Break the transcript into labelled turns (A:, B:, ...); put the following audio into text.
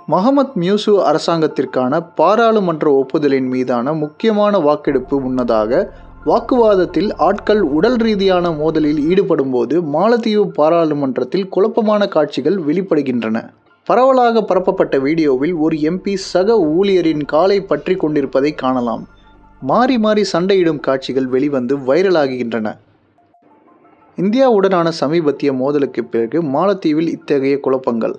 A: மஹமத் மியூசு அரசாங்கத்திற்கான பாராளுமன்ற ஒப்புதலின் மீதான முக்கியமான வாக்கெடுப்பு முன்னதாக வாக்குவாதத்தில் ஆட்கள் உடல் ரீதியான மோதலில் ஈடுபடும்போது மாலத்தீவு பாராளுமன்றத்தில் குழப்பமான காட்சிகள் வெளிப்படுகின்றன. பரவலாக பரப்பப்பட்ட வீடியோவில் ஒரு எம்பி சக ஊழியரின் காலை பற்றி கொண்டிருப்பதை காணலாம். மாறி மாறி சண்டையிடும் காட்சிகள் வெளிவந்து வைரலாகின்றன. இந்தியாவுடனான சமீபத்திய மோதலுக்கு பிறகு மாலத்தீவில் இத்தகைய குழப்பங்கள்